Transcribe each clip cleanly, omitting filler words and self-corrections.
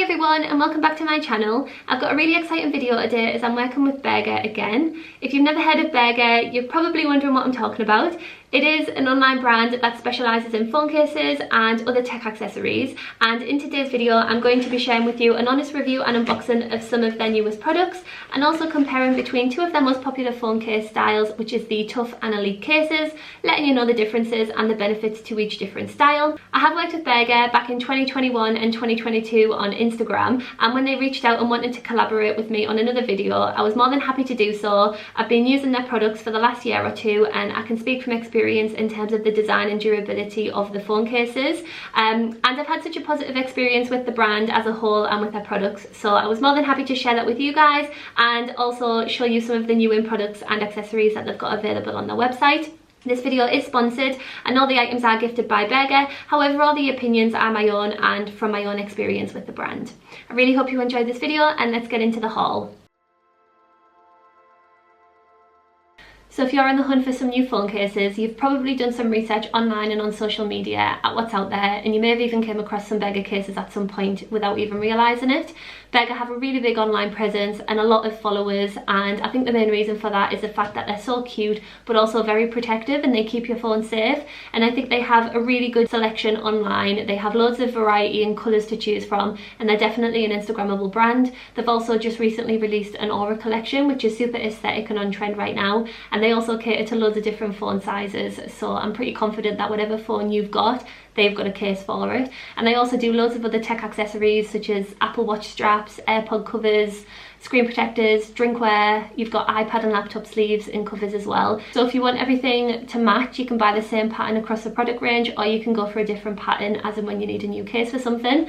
Hi everyone and welcome back to my channel. I've got a really exciting video today as I'm working with BURGA again. If you've never heard of BURGA, you're probably wondering what I'm talking about. It is an online brand that specialises in phone cases and other tech accessories, and in today's video I'm going to be sharing with you an honest review and unboxing of some of their newest products, and also comparing between two of their most popular phone case styles, which is the Tough and Elite cases, letting you know the differences and the benefits to each different style. I have worked with BURGA back in 2021 and 2022 on Instagram, and when they reached out and wanted to collaborate with me on another video, I was more than happy to do so. I've been using their products for the last year or two, and I can speak from experience in terms of the design and durability of the phone cases, and I've had such a positive experience with the brand as a whole and with their products, so I was more than happy to share that with you guys and also show you some of the new in products and accessories that they've got available on their website. This video is sponsored and all the items are gifted by BURGA, however all the opinions are my own and from my own experience with the brand. I really hope you enjoyed this video, and let's get into the haul. So if you're on the hunt for some new phone cases, you've probably done some research online and on social media at what's out there, and you may have even came across some BURGA cases at some point without even realising it. BURGA have a really big online presence and a lot of followers, and I think the main reason for that is the fact that they're so cute but also very protective, and they keep your phone safe. And I think they have a really good selection online. They have loads of variety and colours to choose from, and they're definitely an Instagrammable brand. They've also just recently released an Aura collection, which is super aesthetic and on trend right now, and they also cater to loads of different phone sizes, so I'm pretty confident that whatever phone you've got, they've got a case for it. And they also do loads of other tech accessories such as Apple Watch straps, AirPod covers, screen protectors, drinkware. You've got iPad and laptop sleeves and covers as well. So if you want everything to match, you can buy the same pattern across the product range, or you can go for a different pattern as and when you need a new case for something.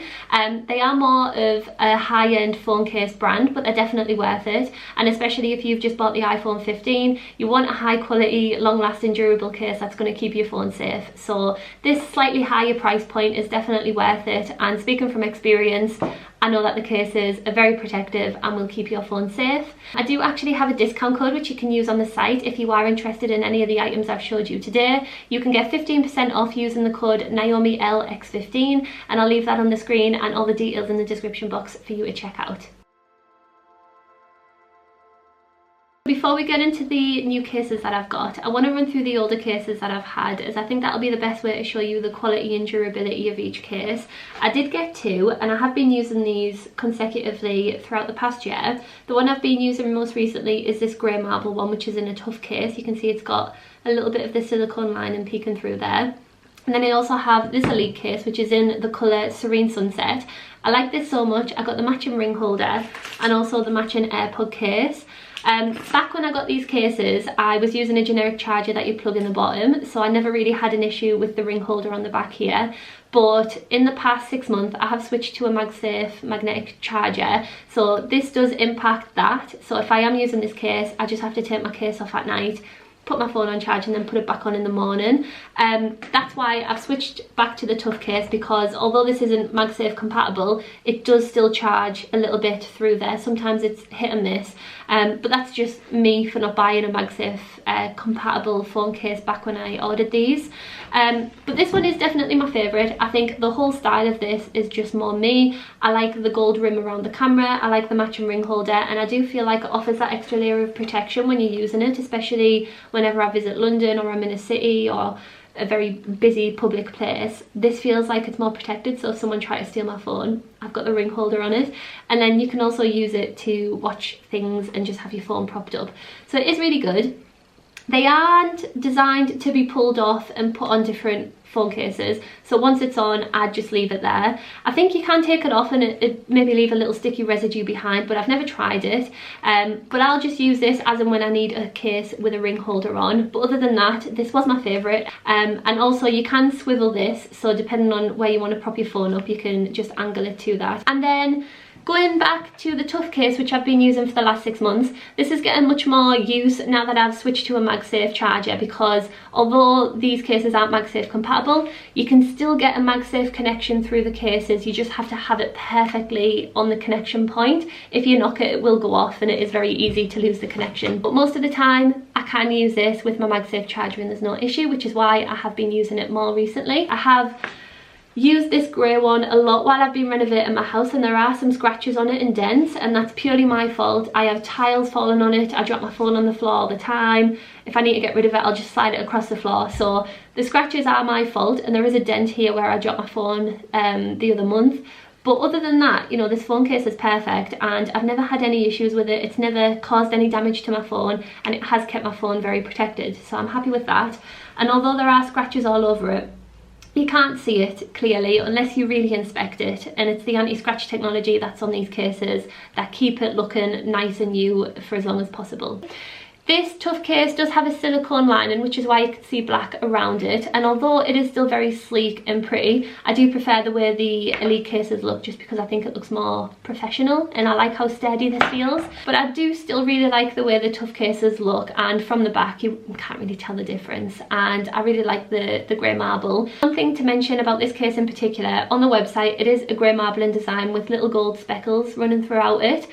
They are more of a high-end phone case brand, but they're definitely worth it. And especially if you've just bought the iPhone 15, you want a high quality, long-lasting, durable case that's going to keep your phone safe. So this slightly higher price point is definitely worth it, and speaking from experience, I know that the cases are very protective and will keep your phone safe. I do actually have a discount code which you can use on the site if you are interested in any of the items I've showed you today. You can get 15% off using the code NaomiLX15, and I'll leave that on the screen and all the details in the description box for you to check out. Before we get into the new cases that I've got, I want to run through the older cases that I've had, as I think that'll be the best way to show you the quality and durability of each case. I did get two, and I have been using these consecutively throughout the past year. The one I've been using most recently is this grey marble one, which is in a Tough case. You can see it's got a little bit of the silicone lining peeking through there. And then I also have this Elite case, which is in the colour Serene Sunset. I like this so much. I got the matching ring holder and also the matching AirPod case. Back when I got these cases, I was using a generic charger that you plug in the bottom, so I never really had an issue with the ring holder on the back here. But in the past 6 months, I have switched to a MagSafe magnetic charger, so this does impact that. So if I am using this case, I just have to take my case off at night, put my phone on charge, and then put it back on in the morning. That's why I've switched back to the Tough case, because although this isn't MagSafe compatible, it does still charge a little bit through there. Sometimes it's hit and miss, but that's just me for not buying a MagSafe compatible phone case back when I ordered these. But this one is definitely my favourite. I think the whole style of this is just more me. I like the gold rim around the camera, I like the matching ring holder, and I do feel like it offers that extra layer of protection when you're using it, especially whenever I visit London or I'm in a city or a very busy public place. This feels like it's more protected, so if someone tried to steal my phone, I've got the ring holder on it. And then you can also use it to watch things and just have your phone propped up. So it is really good. They aren't designed to be pulled off and put on different phone cases, so once it's on, I'd just leave it there. I think you can take it off and it maybe leave a little sticky residue behind, but I've never tried it. But I'll just use this as and when I need a case with a ring holder on. But other than that, this was my favourite. And also you can swivel this, so depending on where you want to prop your phone up, you can just angle it to that. And then going back to the Tough case, which I've been using for the last 6 months, this is getting much more use now that I've switched to a MagSafe charger, because although these cases aren't MagSafe compatible, you can still get a MagSafe connection through the cases. You just have to have it perfectly on the connection point. If you knock it, it will go off, and it is very easy to lose the connection. But most of the time, I can use this with my MagSafe charger and there's no issue, which is why I have been using it more recently. I have used this grey one a lot while I've been renovating my house, and there are some scratches on it and dents, and that's purely my fault. I have tiles falling on it, I drop my phone on the floor all the time. If I need to get rid of it, I'll just slide it across the floor. So the scratches are my fault, and there is a dent here where I dropped my phone the other month. But other than that, you know, this phone case is perfect and I've never had any issues with it. It's never caused any damage to my phone, and it has kept my phone very protected. So I'm happy with that. And although there are scratches all over it, you can't see it clearly unless you really inspect it, and it's the anti-scratch technology that's on these cases that keep it looking nice and new for as long as possible. This tough case does have a silicone lining, which is why you can see black around it, and although it is still very sleek and pretty, I do prefer the way the Elite cases look, just because I think it looks more professional and I like how sturdy this feels. But I do still really like the way the tough cases look, and from the back you can't really tell the difference, and I really like the grey marble. One thing to mention about this case in particular, on the website it is a grey marble in design with little gold speckles running throughout it.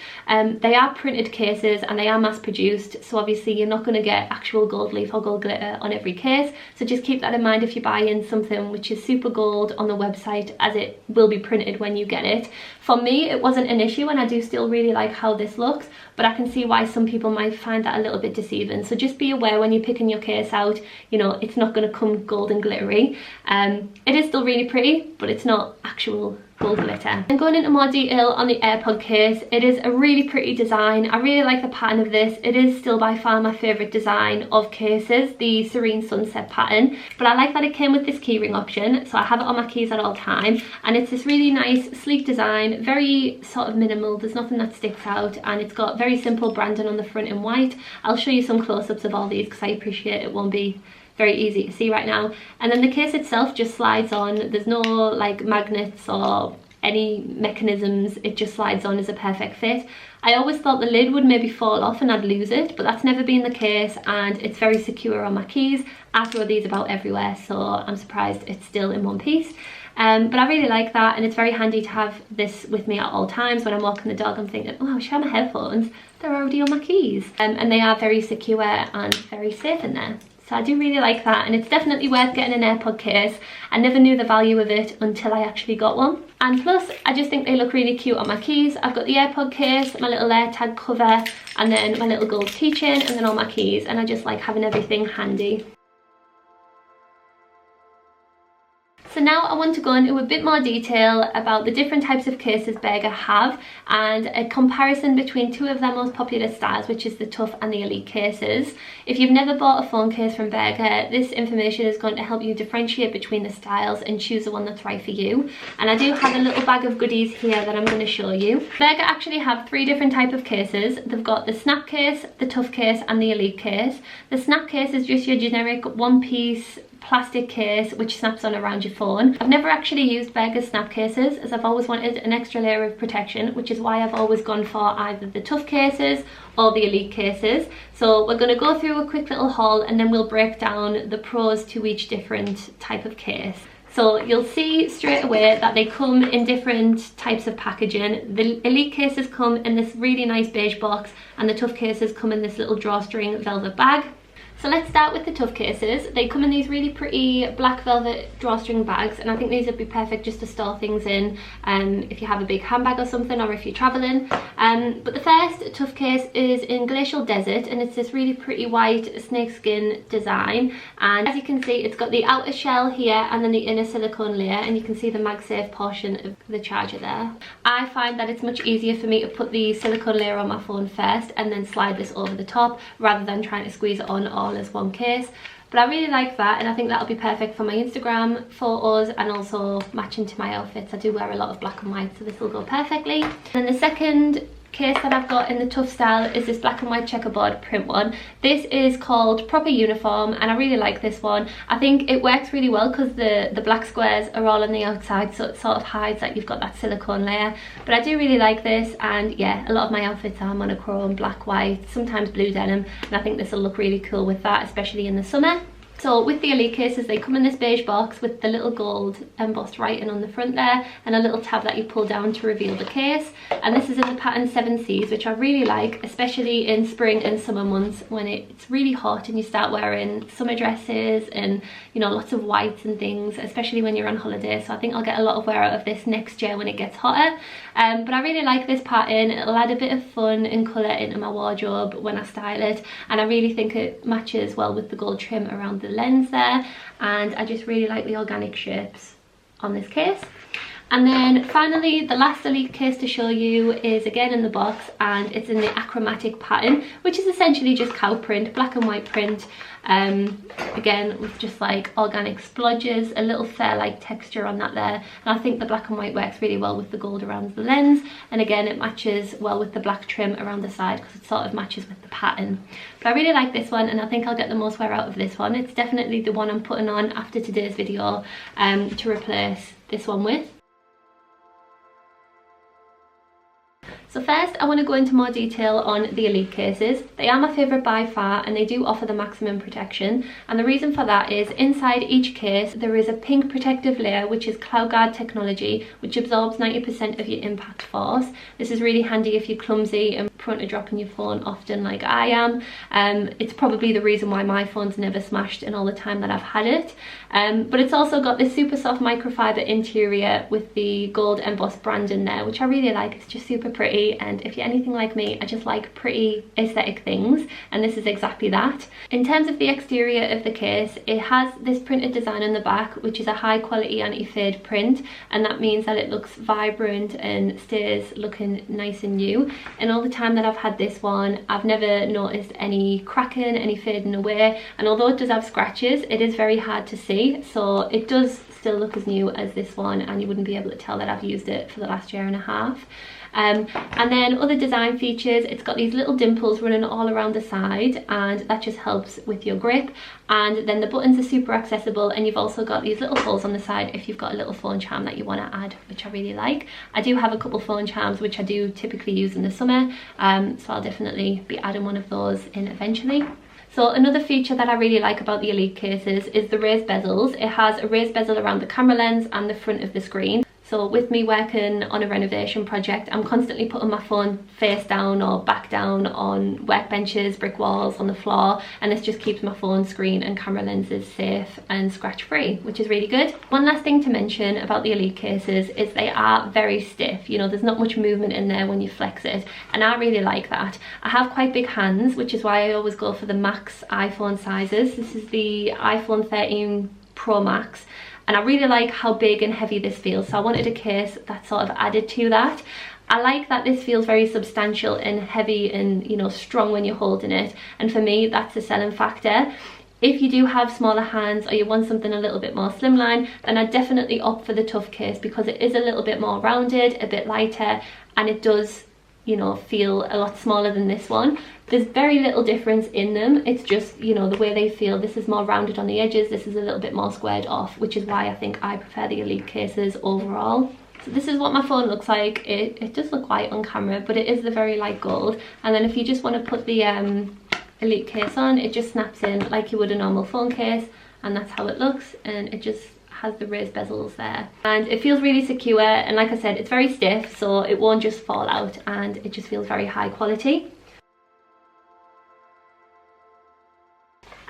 They are printed cases and they are mass produced, so obviously you're not going to get actual gold leaf or gold glitter on every case, so just keep that in mind if you buy in something which is super gold on the website, as it will be printed when you get it. For me it wasn't an issue, and I do still really like how this looks, but I can see why some people might find that a little bit deceiving. So just be aware when you're picking your case out, you know, it's not going to come gold and glittery. It is still really pretty, but it's not actual gold glitter. And going into more detail on the Airpod case, it is a really pretty design. I really like the pattern of this. It is still by far my favourite design of cases, the Serene sunset pattern, but I like that it came with this keyring option, so I have it on my keys at all time, and it's this really nice sleek design, very sort of minimal. There's nothing that sticks out, and it's got very simple branding on the front in white. I'll show you some close-ups of all these because I appreciate it won't be very easy to see right now. And then the case itself just slides on. There's no like magnets or any mechanisms, it just slides on as a perfect fit. I always thought the lid would maybe fall off and I'd lose it, but that's never been the case, and it's very secure on my keys. I throw these about everywhere, so I'm surprised it's still in one piece. But I really like that, and it's very handy to have this with me at all times. When I'm walking the dog, I'm thinking, oh, I should have my headphones. They're already on my keys. And they are very secure and very safe in there. So I do really like that, and it's definitely worth getting an Airpod case. I never knew the value of it until I actually got one. And plus, I just think they look really cute on my keys. I've got the Airpod case, my little AirTag cover, and then my little gold keychain, and then all my keys, and I just like having everything handy. So now I want to go into a bit more detail about the different types of cases BURGA have, and a comparison between two of their most popular styles, which is the Tough and the Elite cases. If you've never bought a phone case from BURGA, this information is going to help you differentiate between the styles and choose the one that's right for you. And I do have a little bag of goodies here that I'm going to show you. BURGA actually have three different types of cases. They've got the Snap case, the Tough case, and the Elite case. The Snap case is just your generic one-piece plastic case which snaps on around your phone. I've never actually used BURGA's snap cases, as I've always wanted an extra layer of protection, which is why I've always gone for either the Tough cases or the Elite cases. So we're going to go through a quick little haul, and then we'll break down the pros to each different type of case. So you'll see straight away that they come in different types of packaging. The Elite cases come in this really nice beige box, and the Tough cases come in this little drawstring velvet bag. So let's start with the Tough cases. They come in these really pretty black velvet drawstring bags, and I think these would be perfect just to store things in if you have a big handbag or something, or if you're traveling. But the first Tough case is in Glacial Desert, and it's this really pretty white snakeskin design. And as you can see, it's got the outer shell here and then the inner silicone layer, and you can see the MagSafe portion of the charger there. I find that it's much easier for me to put the silicone layer on my phone first and then slide this over the top, rather than trying to squeeze it on all as one case. But I really like that, and I think that'll be perfect for my Instagram photos and also matching to my outfits. I do wear a lot of black and white, so this will go perfectly. And the second case that I've got in the Tough style is this black and white checkerboard print one. This is called Proper Uniform, and I really like this one. I think it works really well because the black squares are all on the outside, so it sort of hides that you've got that silicone layer. But I do really like this, and yeah, a lot of my outfits are monochrome, black, white, sometimes blue denim, and I think this will look really cool with that, especially in the summer. So with the Elite cases, they come in this beige box with the little gold embossed writing on the front there, and a little tab that you pull down to reveal the case. And this is in the pattern 7Cs, which I really like, especially in spring and summer months when it's really hot and you start wearing summer dresses and, you know, lots of whites and things, especially when you're on holiday. So I think I'll get a lot of wear out of this next year when it gets hotter. But I really like this pattern. It'll add a bit of fun and colour into my wardrobe when I style it, and I really think it matches well with the gold trim around the lens there, and I just really like the organic shapes on this case. And then finally, the last Elite case to show you is again in the box, and it's in the Achromatic pattern, which is essentially just cow print, black and white print, again with just like organic splodges, a little fair-like texture on that there. And I think the black and white works really well with the gold around the lens, and again it matches well with the black trim around the side because it sort of matches with the pattern. But I really like this one, and I think I'll get the most wear out of this one. It's definitely the one I'm putting on after today's video to replace this one with. So first, I want to go into more detail on the Elite cases. They are my favourite by far, and they do offer the maximum protection. And the reason for that is inside each case there is a pink protective layer, which is Cloud Guard technology, which absorbs 90% of your impact force. This is really handy if you're clumsy and prone to dropping your phone often like I am. It's probably the reason why my phone's never smashed in all the time that I've had it. But it's also got this super soft microfiber interior with the gold embossed branding there, which I really like. It's just super pretty. And if you're anything like me, I just like pretty aesthetic things, and this is exactly that. In terms of the exterior of the case, it has this printed design on the back, which is a high quality anti-fade print, and that means that it looks vibrant and stays looking nice and new. And all the time that I've had this one, I've never noticed any cracking, any fading away, and although it does have scratches, it is very hard to see, so it does still look as new as this one, and you wouldn't be able to tell that I've used it for the last year and a half. And then other design features, it's got these little dimples running all around the side, and that just helps with your grip. And then the buttons are super accessible, and you've also got these little holes on the side if you've got a little phone charm that you want to add, which I really like. I do have a couple phone charms which I do typically use in the summer, so I'll definitely be adding one of those in eventually. So another feature that I really like about the Elite cases is the raised bezels. It has a raised bezel around the camera lens and the front of the screen. So with me working on a renovation project, I'm constantly putting my phone face down or back down on workbenches, brick walls, on the floor, and this just keeps my phone screen and camera lenses safe and scratch free, which is really good. One last thing to mention about the Elite cases is they are very stiff. You know, there's not much movement in there when you flex it, and I really like that. I have quite big hands, which is why I always go for the max iPhone sizes. This is the iPhone 13 Pro Max, and I really like how big and heavy this feels, so I wanted a case that sort of added to that. I like that this feels very substantial and heavy and, you know, strong when you're holding it, and for me that's a selling factor. If you do have smaller hands or you want something a little bit more slimline, then I'd definitely opt for the Tough case because it is a little bit more rounded, a bit lighter, and it does, you know, feel a lot smaller than this one. There's very little difference in them, it's just, you know, the way they feel. This is more rounded on the edges, this is a little bit more squared off, which is why I think I prefer the Elite cases overall. So this is what my phone looks like. It does look white on camera, but it is the very light gold. And then if you just want to put the Elite case on, it just snaps in like you would a normal phone case, and that's how it looks, and it just has the raised bezels there, and it feels really secure, and like I said, it's very stiff, so it won't just fall out, and it just feels very high quality.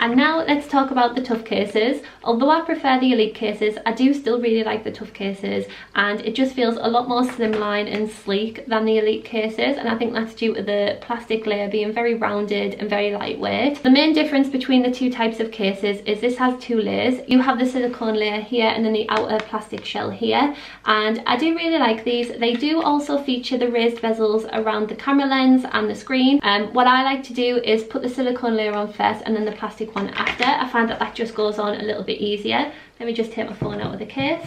And now let's talk about the Tough cases. Although I prefer the Elite cases, I do still really like the Tough cases, and it just feels a lot more slimline and sleek than the Elite cases, and I think that's due to the plastic layer being very rounded and very lightweight. The main difference between the two types of cases is this has two layers. You have the silicone layer here and then the outer plastic shell here, and I do really like these. They do also feature the raised bezels around the camera lens and the screen. What I like to do is put the silicone layer on first and then the plastic one after. I find that that just goes on a little bit easier. Let me just take my phone out of the case.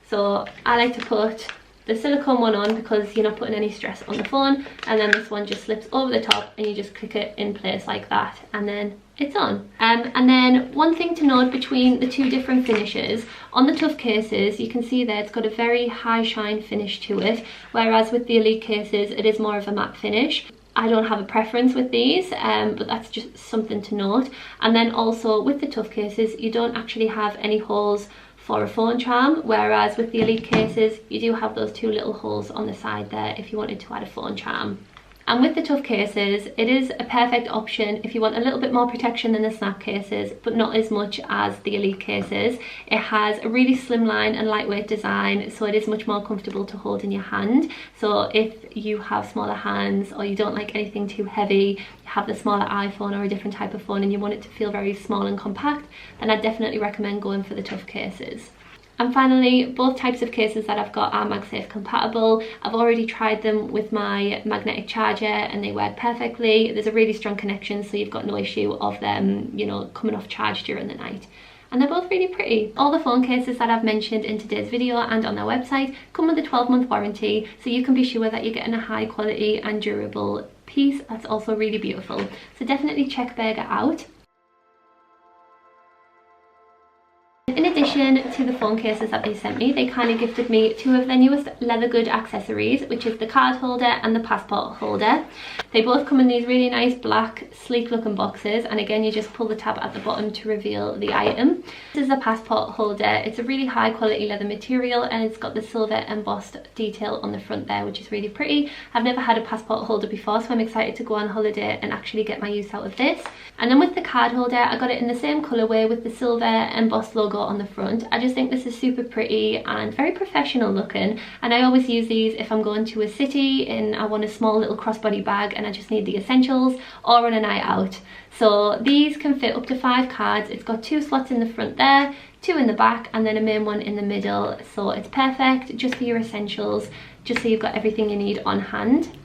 So I like to put the silicone one on because you're not putting any stress on the phone, and then this one just slips over the top and you just click it in place like that, and then it's on. And then one thing to note between the two different finishes, on the Tough cases you can see there it's got a very high shine finish to it, whereas with the Elite cases it is more of a matte finish. I don't have a preference with these, but that's just something to note. And then also with the tough cases, you don't actually have any holes for a phone charm, whereas with the Elite cases, you do have those 2 little holes on the side there if you wanted to add a phone charm. And with the tough cases, it is a perfect option if you want a little bit more protection than the snap cases, but not as much as the Elite cases. It has a really slimline and lightweight design, so it is much more comfortable to hold in your hand. So if you have smaller hands or you don't like anything too heavy, you have the smaller iPhone or a different type of phone and you want it to feel very small and compact, then I definitely recommend going for the tough cases. And finally, both types of cases that I've got are MagSafe compatible. I've already tried them with my magnetic charger and they work perfectly. There's a really strong connection, so you've got no issue of them, you know, coming off charge during the night. And they're both really pretty. All the phone cases that I've mentioned in today's video and on their website come with a 12-month warranty, so you can be sure that you're getting a high quality and durable piece that's also really beautiful. So definitely check BURGA out. In addition to the phone cases that they sent me, they kind of gifted me 2 of their newest leather good accessories, which is the card holder and the passport holder. They both come in these really nice black sleek looking boxes, and again you just pull the tab at the bottom to reveal the item. This is the passport holder. It's a really high quality leather material and it's got the silver embossed detail on the front there, which is really pretty. I've never had a passport holder before, so I'm excited to go on holiday and actually get my use out of this. And then with the card holder, I got it in the same colourway with the silver embossed logo on the front. I just think this is super pretty and very professional looking, and I always use these if I'm going to a city and I want a small little crossbody bag and I just need the essentials, or on a night out. So these can fit up to 5 cards. It's got 2 slots in the front there, 2 in the back, and then a main one in the middle. So it's perfect just for your essentials, just so you've got everything you need on hand.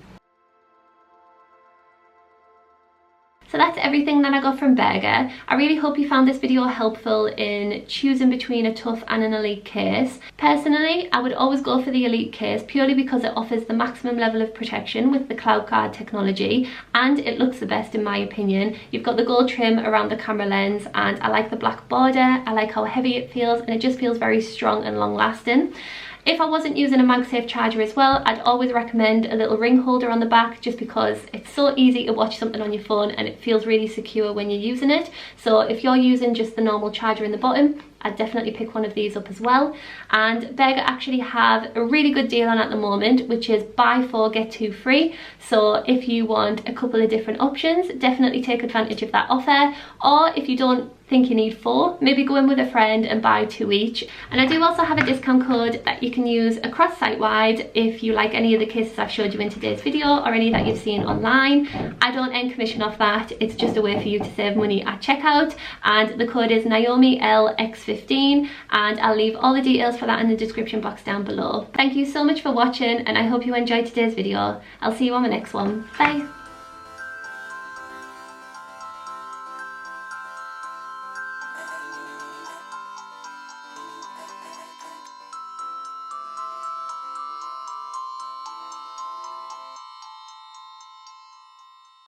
So that's everything that I got from BURGA. I really hope you found this video helpful in choosing between a tough and an Elite case. Personally, I would always go for the Elite case purely because it offers the maximum level of protection with the cloud guard technology, and it looks the best in my opinion. You've got the gold trim around the camera lens, and I like the black border. I like how heavy it feels, and it just feels very strong and long lasting. If I wasn't using a MagSafe charger as well, I'd always recommend a little ring holder on the back, just because it's so easy to watch something on your phone and it feels really secure when you're using it. So if you're using just the normal charger in the bottom, I'd definitely pick one of these up as well. And BURGA actually have a really good deal on at the moment, which is buy 4 get 2 free. So if you want a couple of different options, definitely take advantage of that offer. Or if you don't think you need 4, maybe go in with a friend and buy 2 each. And I do also have a discount code that you can use across site-wide if you like any of the cases I've showed you in today's video, or any that you've seen online. I don't earn commission off that, it's just a way for you to save money at checkout, and the code is NaomiLX15, and I'll leave all the details for that in the description box down below. Thank you so much for watching, and I hope you enjoyed today's video. I'll see you on the next one. Bye!